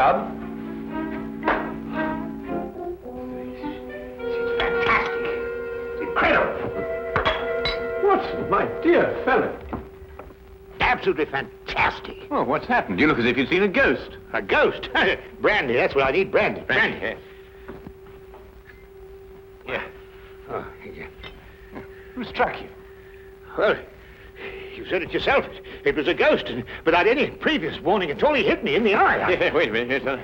club. It's fantastic. It's incredible. Watson, my dear fellow. Absolutely fantastic. Oh, what's happened? You look as if you'd seen a ghost. A ghost? Brandy, that's what I need, brandy. Brandy. Yeah. Oh, yeah. Who struck you? Well, you said it yourself. It was a ghost, and without any previous warning at all, he hit me in the eye. Yeah, wait a minute. Yes,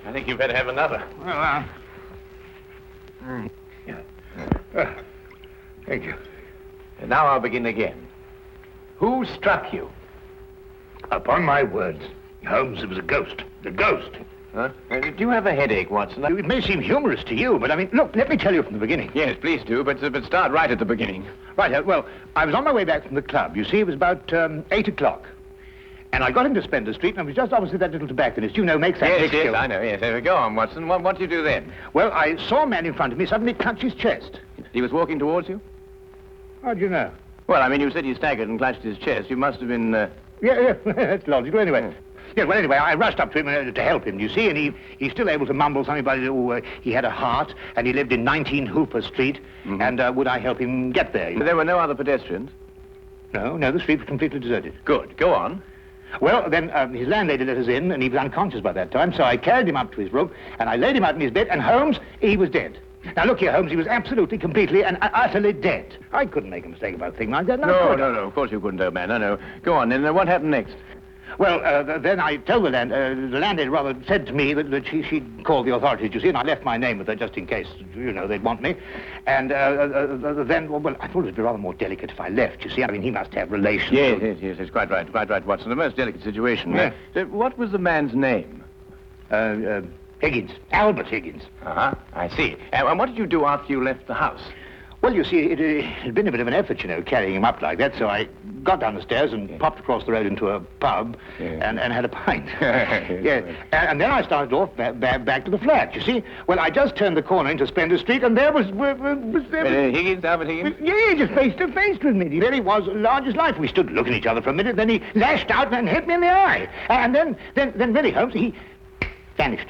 I think you better have another. Well, thank you. And now I'll begin again. Who struck you? Upon my words, Holmes, it was a ghost. A ghost. Huh? Do you have a headache, Watson? It may seem humorous to you, but I mean, look, let me tell you from the beginning. Yes, please do, but start right at the beginning. Right, well, I was on my way back from the club. You see, it was about 8 o'clock. And I got into Spencer Street, and I was just opposite that little tobacconist, you know, makes that big Yes, skill. I know, yes. Go on, Watson. What did you do then? Well, I saw a man in front of me suddenly clutch his chest. He was walking towards you? How'd you know? Well, I mean, you said he staggered and clutched his chest. You must have been... Yeah, that's logical. Anyway, anyway, I rushed up to him to help him, you see, and he's still able to mumble something about, he had a heart, and he lived in 19 Hooper Street, and would I help him get there? There were no other pedestrians? No, the street was completely deserted. Good. Go on. Well, then his landlady let us in, and he was unconscious by that time, so I carried him up to his room, and I laid him out in his bed, and Holmes, he was dead. Now, look here, Holmes, he was absolutely, completely, and utterly dead. I couldn't make a mistake about a thing like that. No, of course you couldn't, old man. No. Go on, then. What happened next? Well, then I told the landlady rather said to me that she'd call the authorities, you see, and I left my name with her just in case, you know, they'd want me. And then, well, I thought it'd be rather more delicate if I left, you see. I mean, he must have relations. Yes, it's quite right, Watson. The most delicate situation. Yeah. What was the man's name? Higgins. Albert Higgins. Uh-huh, I see. And what did you do after you left the house? Well, you see, it had been a bit of an effort, you know, carrying him up like that, so I got down the stairs and popped across the road into a pub and had a pint. And then I started off back to the flat, you see. Well, I just turned the corner into Spencer Street, and there was Higgins, Albert Higgins? Yeah, just face to face with me. He really was large as life. We stood looking at each other for a minute, then he lashed out and hit me in the eye. And then really, Holmes, he vanished.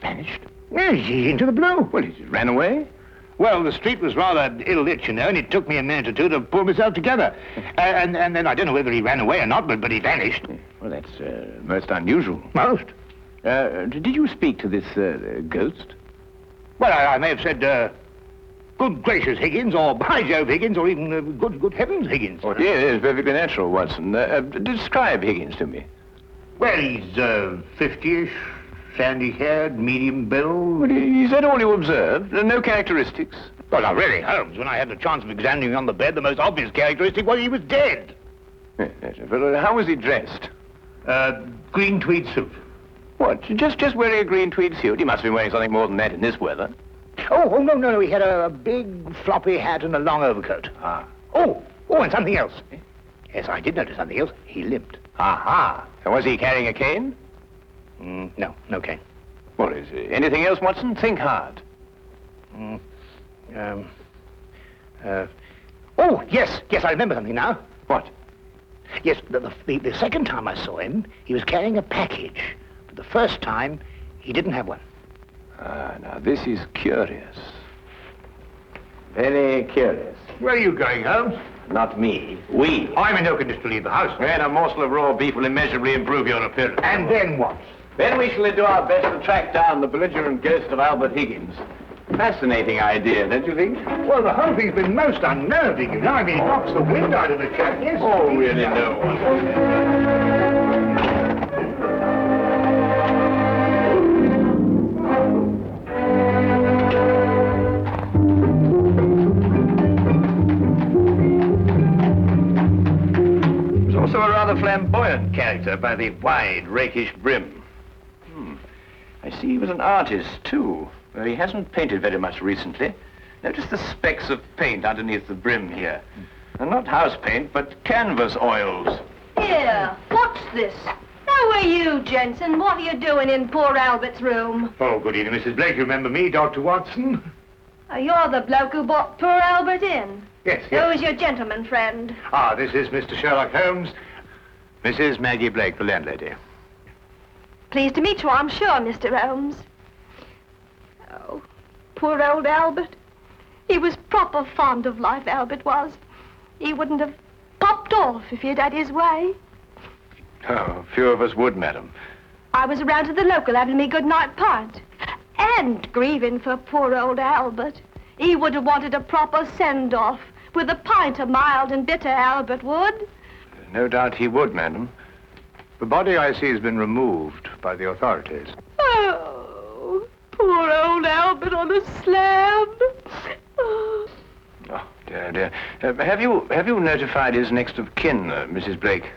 Vanished? Yes, into the blue. Well, he ran away? Well, the street was rather ill-lit, you know, and it took me a minute or two to pull myself together. And then I don't know whether he ran away or not, but he vanished. Well, that's most unusual. Most. Did you speak to this ghost? Well, I may have said, good gracious, Higgins, or by Jove, Higgins, or even good heavens, Higgins. Oh, yes, perfectly natural, Watson. Describe Higgins to me. Well, he's 50-ish. Sandy-haired, medium build. Well, is that all you observed? No characteristics? Well, now, really, Holmes, when I had the chance of examining him on the bed, the most obvious characteristic was he was dead. Yes. Well, how was he dressed? Green tweed suit. What, just wearing a green tweed suit? He must have been wearing something more than that in this weather. Oh, no, he had a big floppy hat and a long overcoat. Ah. Oh, and something else. Yes, I did notice something else. He limped. Aha. And was he carrying a cane? No cane. Well, is there anything else, Watson? Think hard. Oh, yes, I remember something now. What? Yes, the second time I saw him, he was carrying a package. But the first time, he didn't have one. Now this is curious. Very curious. Where are you going, Holmes? Not me. We. I'm in no condition to leave the house. And a morsel of raw beef will immeasurably improve your appearance. And then what? Then we shall do our best to track down the belligerent ghost of Albert Higgins. Fascinating idea, don't you think? Well, the whole thing's been most unnerving, you know. I mean, it knocks the wind out of the chap, yes? Oh, really, no one. Also a rather flamboyant character by the wide, rakish brim. I see he was an artist, too. Well, he hasn't painted very much recently. Notice the specks of paint underneath the brim here. And not house paint, but canvas oils. Here, what's this? How are you, Jensen? What are you doing in poor Albert's room? Oh, good evening, Mrs. Blake. You remember me, Dr. Watson? You're the bloke who brought poor Albert in. Yes. Who's your gentleman friend? This is Mr. Sherlock Holmes. Mrs. Maggie Blake, the landlady. Pleased to meet you, I'm sure, Mr. Holmes. Oh, poor old Albert. He was proper fond of life, Albert was. He wouldn't have popped off if he'd had his way. Oh, few of us would, madam. I was around to the local having me good night pint. And grieving for poor old Albert. He would have wanted a proper send-off with a pint of mild and bitter, Albert would. No doubt he would, madam. The body, I see, has been removed by the authorities. Oh, poor old Albert on a slab. Oh. Oh, dear, dear. Have you notified his next of kin, Mrs. Blake?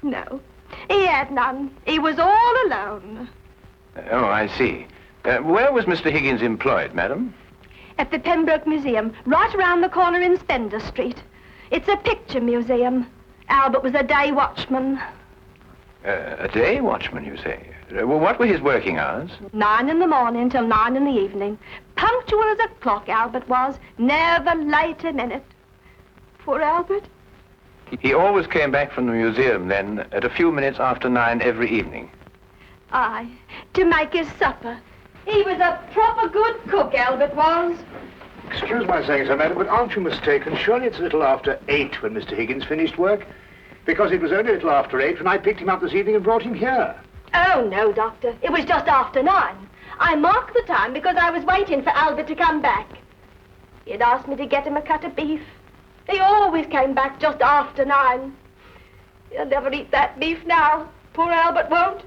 No, he had none. He was all alone. Oh, I see. Where was Mr. Higgins employed, madam? At the Pembroke Museum, right around the corner in Spender Street. It's a picture museum. Albert was a day watchman. A day watchman, you say? Well, what were his working hours? 9 in the morning till 9 in the evening. Punctual as a clock, Albert was. Never late a minute. Poor Albert. He always came back from the museum, then, at a few minutes after 9 every evening. Aye, to make his supper. He was a proper good cook, Albert was. Excuse my saying so, madam, but aren't you mistaken? Surely it's a little after 8 when Mr. Higgins finished work? Because it was only a little after 8 when I picked him up this evening and brought him here. Oh, no, Doctor. It was just after 9. I marked the time because I was waiting for Albert to come back. He'd asked me to get him a cut of beef. He always came back just after 9. He'll never eat that beef now. Poor Albert won't.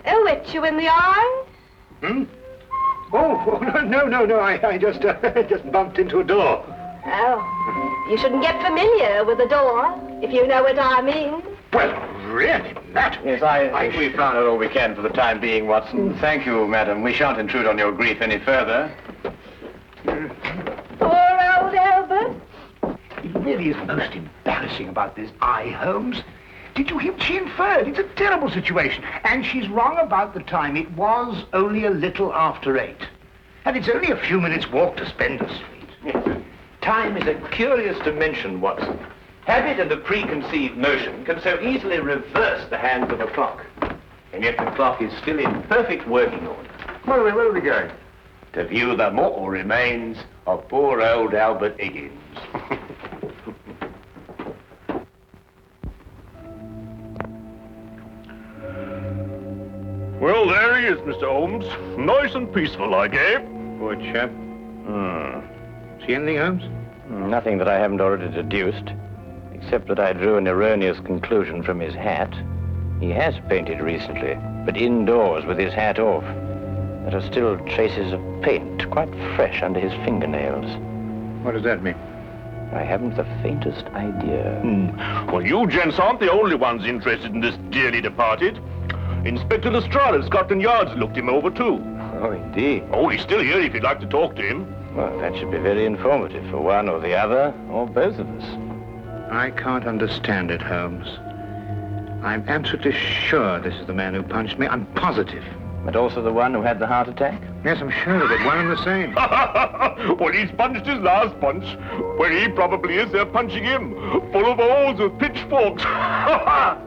He'll hit you in the eye. Hmm? Oh, no. I just bumped into a door. Oh, you shouldn't get familiar with the door, if you know what I mean. Well, really, madam. Yes, I think we've found out all we can for the time being, Watson. Thank you, madam. We shan't intrude on your grief any further. Poor old Albert. It really is most embarrassing about this eye, Holmes. Did you hear what she inferred? It's a terrible situation. And she's wrong about the time. It was only a little after 8. And it's only a few minutes' walk to Spender Street. Yes. Time is a curious dimension, Watson. Habit and a preconceived notion can so easily reverse the hands of a clock. And yet the clock is still in perfect working order. Where are we going? To view the mortal remains of poor old Albert Higgins. Well, there he is, Mr. Holmes. Nice and peaceful, like, eh? Poor chap. See anything, Holmes? Nothing that I haven't already deduced, except that I drew an erroneous conclusion from his hat. He has painted recently, but indoors with his hat off. There are still traces of paint, quite fresh under his fingernails. What does that mean? I haven't the faintest idea. Well, you gents aren't the only ones interested in this dearly departed. Inspector Lestrade of Scotland Yard's looked him over, too. Oh, indeed. Oh, he's still here if you'd like to talk to him. Well, that should be very informative for one or the other, or both of us. I can't understand it, Holmes. I'm absolutely sure this is the man who punched me. I'm positive. But also the one who had the heart attack? Yes, I'm sure of it. One and the same. Well, he's punched his last punch. Where he probably is, they're punching him. Full of holes with pitchforks. Yes,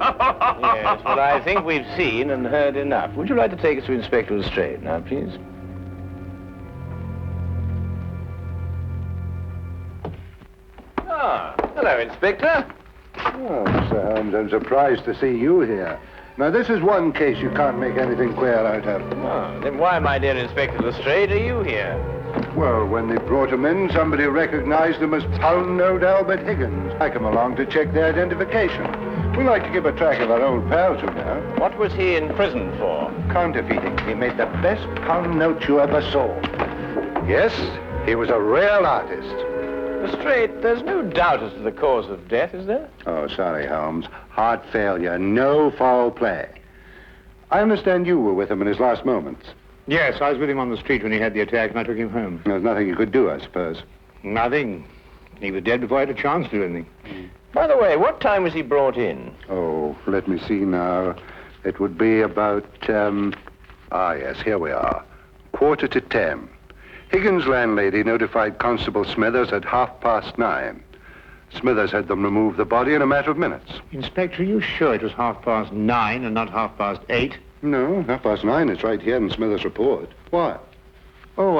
well, I think we've seen and heard enough. Would you like to take us to Inspector Lestrade now, please? Ah, hello, Inspector. Oh, Mr. Holmes, I'm surprised to see you here. Now, this is one case you can't make anything queer out of. Oh, then why, my dear Inspector Lestrade, are you here? Well, when they brought him in, somebody recognized him as pound-note Albert Higgins. I come along to check their identification. We like to keep a track of our old pals, you know. What was he in prison for? Counterfeiting. He made the best pound note you ever saw. Yes, he was a real artist. Lestrade, there's no doubt as to the cause of death, is there? Oh, sorry, Holmes. Heart failure, no foul play. I understand you were with him in his last moments. Yes, I was with him on the street when he had the attack, and I took him home. There's nothing you could do, I suppose. Nothing. He was dead before I had a chance to do anything. By the way, what time was he brought in? Oh, let me see now. It would be about, yes, here we are. 9:45. Higgins' landlady notified Constable Smithers at 9:30. Smithers had them remove the body in a matter of minutes. Inspector, are you sure it was 9:30 and not 8:30? No, 9:30. It's right here in Smithers' report. Why? Oh,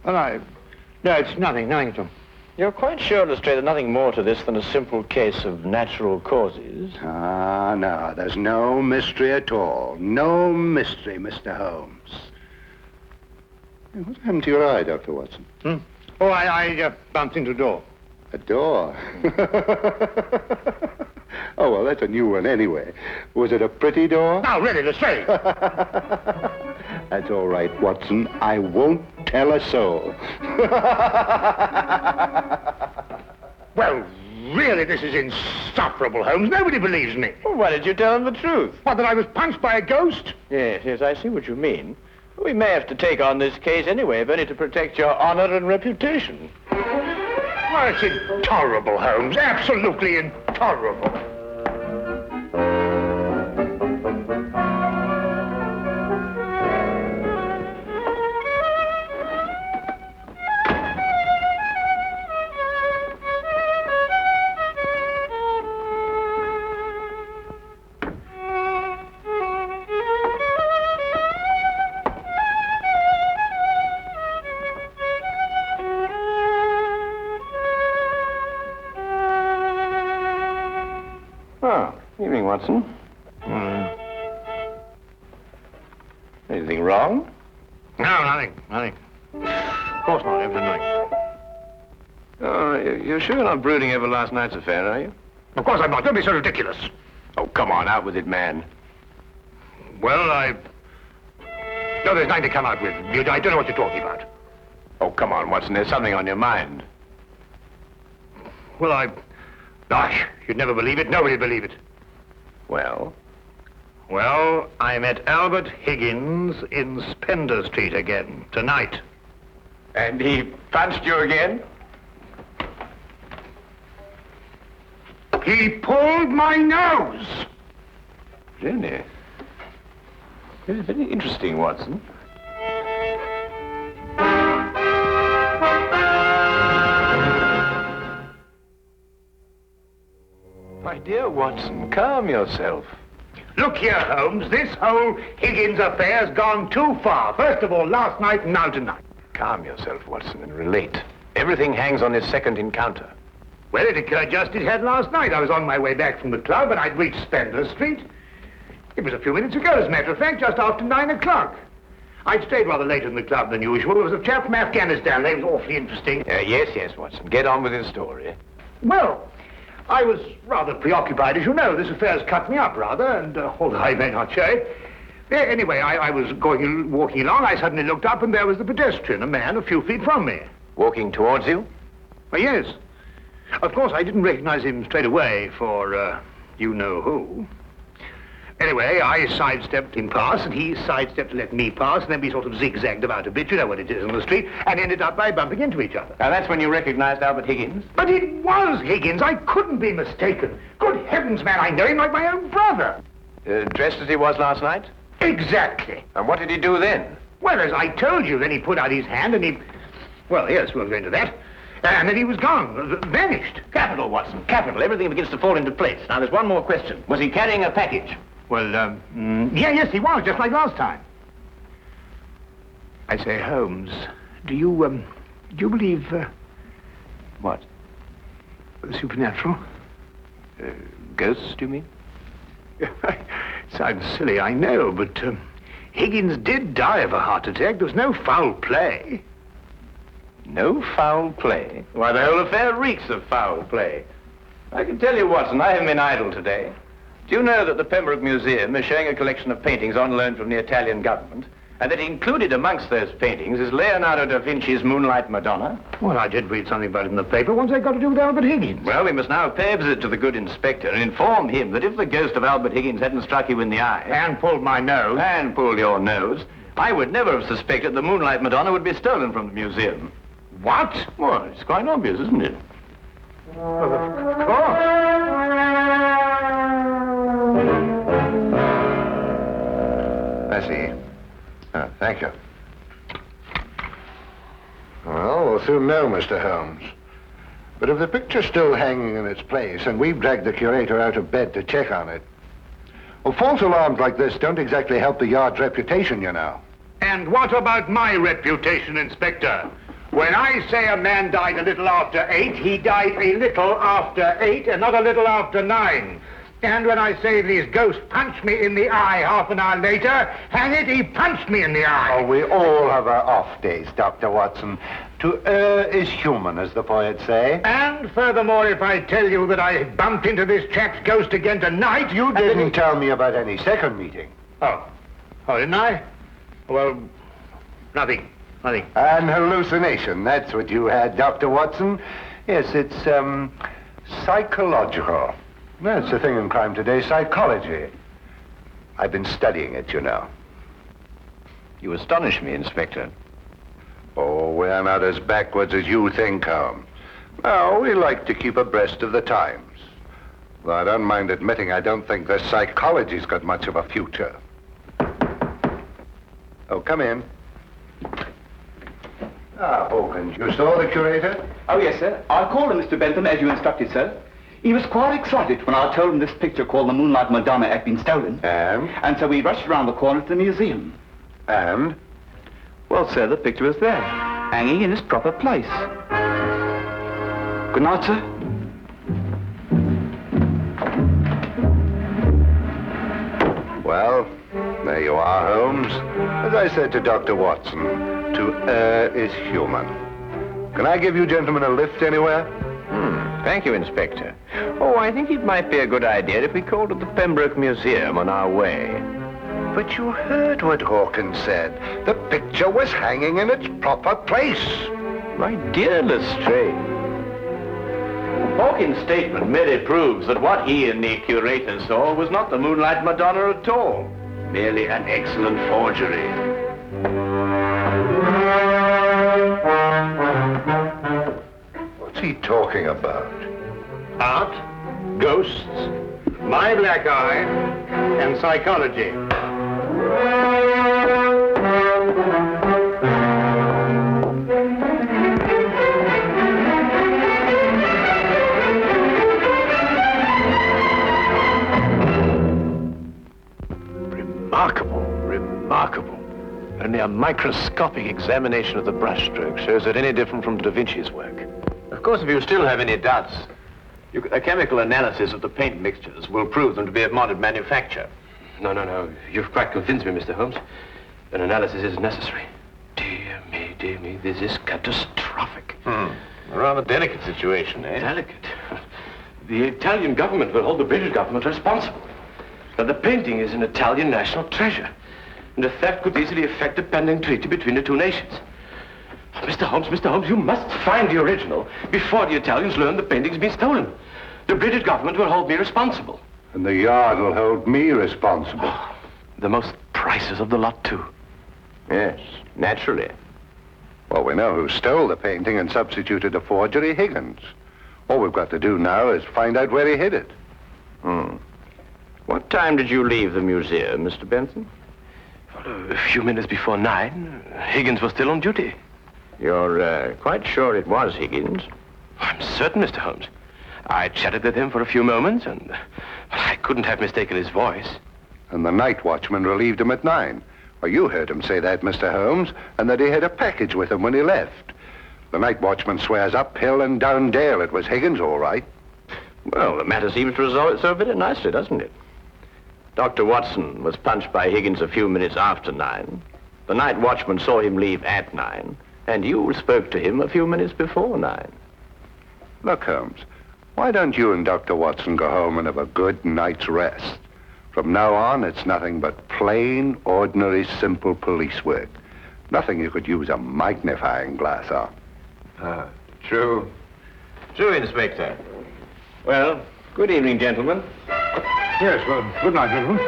no, it's nothing at all. You're quite sure, Lestrade, nothing more to this than a simple case of natural causes? Ah, no, there's no mystery at all. No mystery, Mr. Holmes. Hey, what happened to your eye, Dr. Watson? Oh, I bumped into a door. A door? Oh, well, that's a new one anyway. Was it a pretty door? No, really, Lestrade. That's all right, Watson. I won't tell a soul. Well, really, this is insufferable, Holmes. Nobody believes me. Well, why did you tell them the truth? What, that I was punched by a ghost? Yes, I see what you mean. We may have to take on this case anyway, if only to protect your honor and reputation. Well, it's intolerable, Holmes. Absolutely intolerable. Evening, Watson. Anything wrong? No, nothing. Of course not, everything. Oh, you're sure you're not brooding over last night's affair, are you? Of course I'm not. Don't be so ridiculous. Oh, come on, out with it, man. Well, No, there's nothing to come out with. I don't know what you're talking about. Oh, come on, Watson, there's something on your mind. Well, Gosh, you'd never believe it. Nobody'd believe it. Well? Well, I met Albert Higgins in Spender Street again, tonight. And he punched you again? He pulled my nose! Really? Very, very interesting, Watson. My dear Watson, calm yourself. Look here, Holmes, this whole Higgins affair's gone too far. First of all, last night and now tonight. Calm yourself, Watson, and relate. Everything hangs on this second encounter. Well, it occurred just as it had last night. I was on my way back from the club and I'd reached Spender Street. It was a few minutes ago, as a matter of fact, just after 9 o'clock. I'd stayed rather later in the club than usual. There was a chap from Afghanistan. He was awfully interesting. Yes, Watson. Get on with his story. Well, I was rather preoccupied, as you know. This affair's cut me up, rather, and although I may not show it. Anyway, I was walking along. I suddenly looked up, and there was the pedestrian, a man a few feet from me. Walking towards you? Well, yes. Of course, I didn't recognize him straight away for, you-know-who. Anyway, I sidestepped him past, and he sidestepped to let me pass, and then we sort of zigzagged about a bit, you know what it is on the street, and ended up by bumping into each other. Now, that's when you recognized Albert Higgins? But it was Higgins. I couldn't be mistaken. Good heavens, man, I know him like my own brother. Dressed as he was last night? Exactly. And what did he do then? Well, as I told you, then he put out his hand, and he... Well, yes, we'll go into that. And then he was gone, vanished. Capital, Watson, capital. Everything begins to fall into place. Now, there's one more question. Was he carrying a package? Well, yes, he was, just like last time. I say, Holmes, do you believe, What? Supernatural? Ghosts, do you mean? Sounds silly, I know, but, Higgins did die of a heart attack. There was no foul play. No foul play? Why, the whole affair reeks of foul play. I can tell you, Watson, I haven't been idle today. Do you know that the Pembroke Museum is showing a collection of paintings on loan from the Italian government, and that included amongst those paintings is Leonardo da Vinci's Moonlight Madonna? Well, I did read something about it in the paper. What's that got to do with Albert Higgins? Well, we must now pay a visit to the good inspector and inform him that if the ghost of Albert Higgins hadn't struck you in the eye... And pulled my nose. And pulled your nose, I would never have suspected the Moonlight Madonna would be stolen from the museum. What? Well, it's quite obvious, isn't it? Well, of course. I see. Oh, thank you. Well, we'll soon know, Mr. Holmes. But if the picture's still hanging in its place and we've dragged the curator out of bed to check on it, well, false alarms like this don't exactly help the Yard's reputation, you know. And what about my reputation, Inspector? When I say a man died a little after 8, he died a little after 8 and not a little after 9. And when I say these ghosts punched me in the eye half an hour later, hang it, he punched me in the eye. Oh, we all have our off days, Dr. Watson. To err is human, as the poets say. And furthermore, if I tell you that I bumped into this chap's ghost again tonight, You didn't tell me about any second meeting. Oh, didn't I? Well, nothing. An hallucination, that's what you had, Dr. Watson. Yes, it's, psychological. That's the thing in crime today, psychology. I've been studying it, you know. You astonish me, Inspector. Oh, we're not as backwards as you think, Holmes. No, we like to keep abreast of the times. Though I don't mind admitting I don't think the psychology's got much of a future. Oh, come in. Hawkins, you saw the curator? Oh, yes, sir. I called him, Mr. Bentham, as you instructed, sir. He was quite excited when I told him this picture called the Moonlight Madonna had been stolen. And so we rushed around the corner to the museum. And? Well, sir, the picture was there, hanging in its proper place. Good night, sir. Well, there you are, Holmes. As I said to Dr. Watson, to err is human. Can I give you gentlemen a lift anywhere? Thank you, Inspector. Oh, I think it might be a good idea if we called at the Pembroke Museum on our way. But you heard what Hawkins said. The picture was hanging in its proper place. My dear Lestrade, Hawkins' statement merely proves that what he and the curator saw was not the Moonlight Madonna at all. Merely an excellent forgery. What's he talking about? Art, ghosts, my black eye, and psychology. Remarkable. Only a microscopic examination of the brushstroke shows it any different from Da Vinci's work. Of course, if you still have any doubts, a chemical analysis of the paint mixtures will prove them to be of modern manufacture. No. You've quite convinced me, Mr. Holmes. An analysis is necessary. Dear me, this is catastrophic. A rather delicate situation, eh? Delicate? The Italian government will hold the British government responsible. Now, the painting is an Italian national treasure, and a theft could easily affect a pending treaty between the two nations. Mr. Holmes, you must find the original before the Italians learn the painting's been stolen. The British government will hold me responsible. And the Yard will hold me responsible. The most priceless of the lot, too. Yes, naturally. Well, we know who stole the painting and substituted a forgery, Higgins. All we've got to do now is find out where he hid it. What time did you leave the museum, Mr. Benson? Well, a few minutes before 9. Higgins was still on duty. You're quite sure it was Higgins? I'm certain, Mr. Holmes. I chatted with him for a few moments, and I couldn't have mistaken his voice. And the night watchman relieved him at 9. Well, you heard him say that, Mr. Holmes, and that he had a package with him when he left. The night watchman swears up hill and down dale it was Higgins, all right. Well, the matter seems to resolve itself very nicely, doesn't it? Dr. Watson was punched by Higgins a few minutes after 9. The night watchman saw him leave at 9, and you spoke to him a few minutes before 9. Look, Holmes, why don't you and Dr. Watson go home and have a good night's rest? From now on, it's nothing but plain, ordinary, simple police work. Nothing you could use a magnifying glass on. True. True, Inspector. Well, good evening, gentlemen. Yes, well, good night, gentlemen.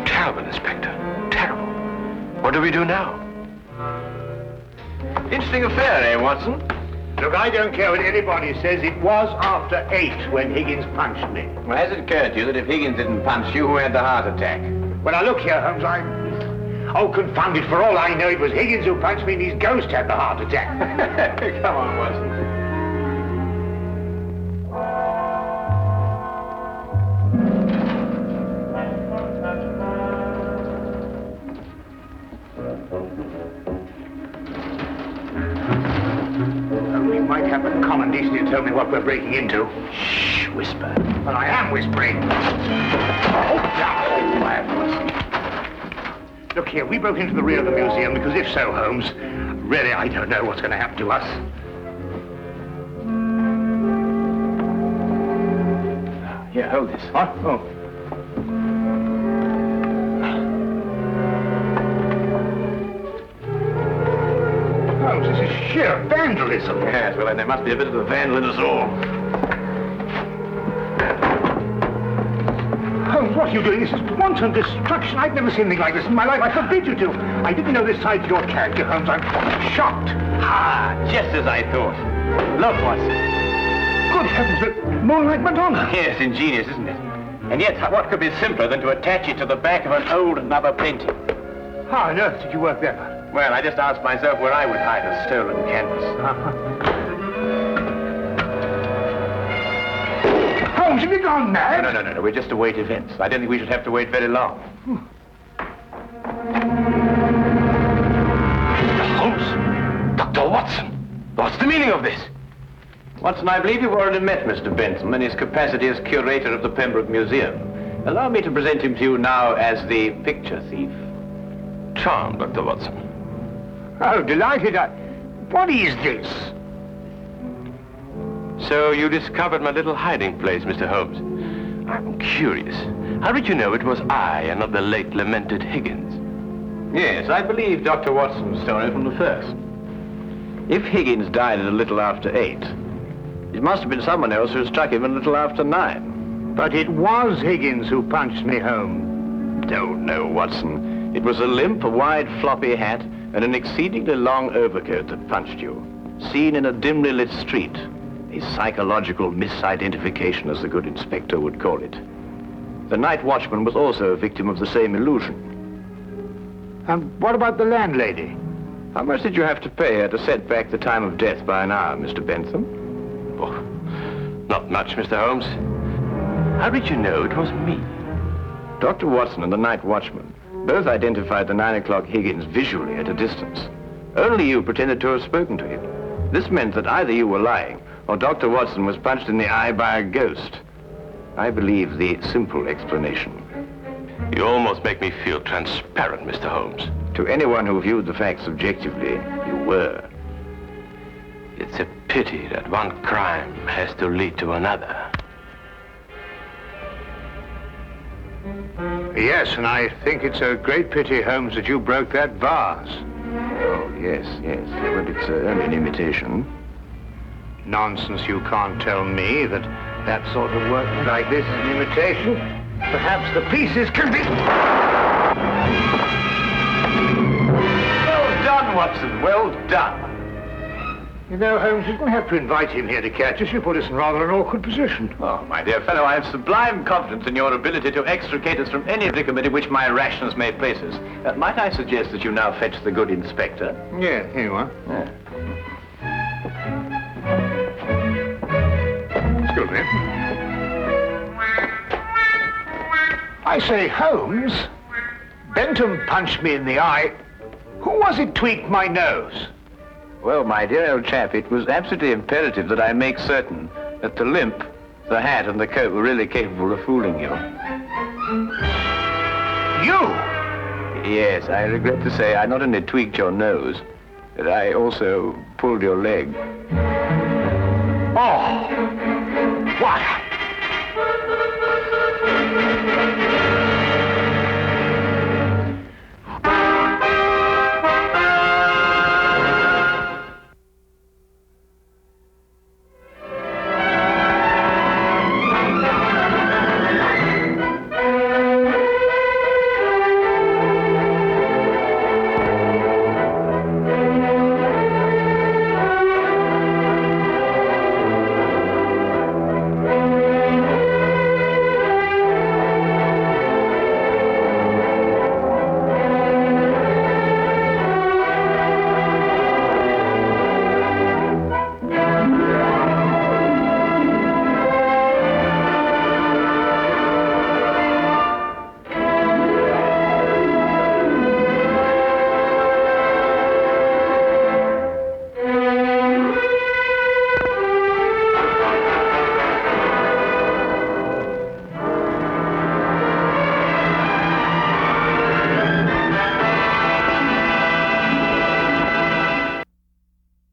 Terrible, Inspector. Terrible. What do we do now? Interesting affair, eh, Watson? Look, I don't care what anybody says. It was after 8 when Higgins punched me. Well, has it occurred to you that if Higgins didn't punch you, who had the heart attack? Well, now look here, Holmes, Oh, confound it, for all I know, it was Higgins who punched me and his ghost had the heart attack. Come on, Watson. We might have the common decency to tell me what we're breaking into. Shh, whisper. Well, I am whispering. Oh, now, quiet, Watson. Look here, we broke into the rear of the museum because if so, Holmes, really, I don't know what's going to happen to us. Here, hold this. What? Oh. Holmes, this is sheer vandalism. Yes, well, then there must be a bit of a vandal in us all. Holmes, what are you doing? This is wanton destruction. I've never seen anything like this in my life. I forbid you to. I didn't know this side to your character, Holmes. I'm shocked. Ah, just as I thought. Look, Watson. Good heavens, but Moonlight Madonna. Yes, ingenious, isn't it? And yet, what could be simpler than to attach it to the back of an old mother painting? How on earth did you work that out? Well, I just asked myself where I would hide a stolen canvas. Holmes, have you gone mad? No. We're just to wait events. I don't think we should have to wait very long. Holmes? Dr. Watson? What's the meaning of this? Watson, I believe you've already met Mr. Bentham in his capacity as curator of the Pembroke Museum. Allow me to present him to you now as the picture thief. Charmed, Dr. Watson. Oh, delighted. What is this? So you discovered my little hiding place, Mr. Holmes. I'm curious. How did you know it was I and not the late lamented Higgins? Yes, I believe Dr. Watson's story from the first. If Higgins died at a little after 8, it must have been someone else who struck him a little after 9. But it was Higgins who punched me home. No, Watson. It was a limp, a wide, floppy hat, and an exceedingly long overcoat that punched you. Seen in a dimly lit street. A psychological misidentification, as the good inspector would call it. The night watchman was also a victim of the same illusion. And what about the landlady? How much did you have to pay her to set back the time of death by an hour, Mr. Bentham? Oh, not much, Mr. Holmes. How did you know it was me? Dr. Watson and the night watchman both identified the 9 o'clock Higgins visually at a distance. Only you pretended to have spoken to him. This meant that either you were lying or Dr. Watson was punched in the eye by a ghost. I believe the simple explanation. You almost make me feel transparent, Mr. Holmes. To anyone who viewed the facts objectively, you were. It's a pity that one crime has to lead to another. Yes, and I think it's a great pity, Holmes, that you broke that vase. Oh, yes. But it's only an imitation. Nonsense, you can't tell me that sort of work like this is an imitation. Perhaps the pieces can be... Well done, Watson, well done. You know, Holmes, you didn't have to invite him here to catch us. You put us in rather an awkward position. Oh, my dear fellow, I have sublime confidence in your ability to extricate us from any predicament in which my rashness may place us. Might I suggest that you now fetch the good inspector? Yeah, here you are. Yeah. Excuse me. I say, Holmes, Bentham punched me in the eye. Who was it tweaked my nose? Well, my dear old chap, it was absolutely imperative that I make certain that the limp, the hat, and the coat were really capable of fooling you. You? Yes, I regret to say I not only tweaked your nose, but I also pulled your leg.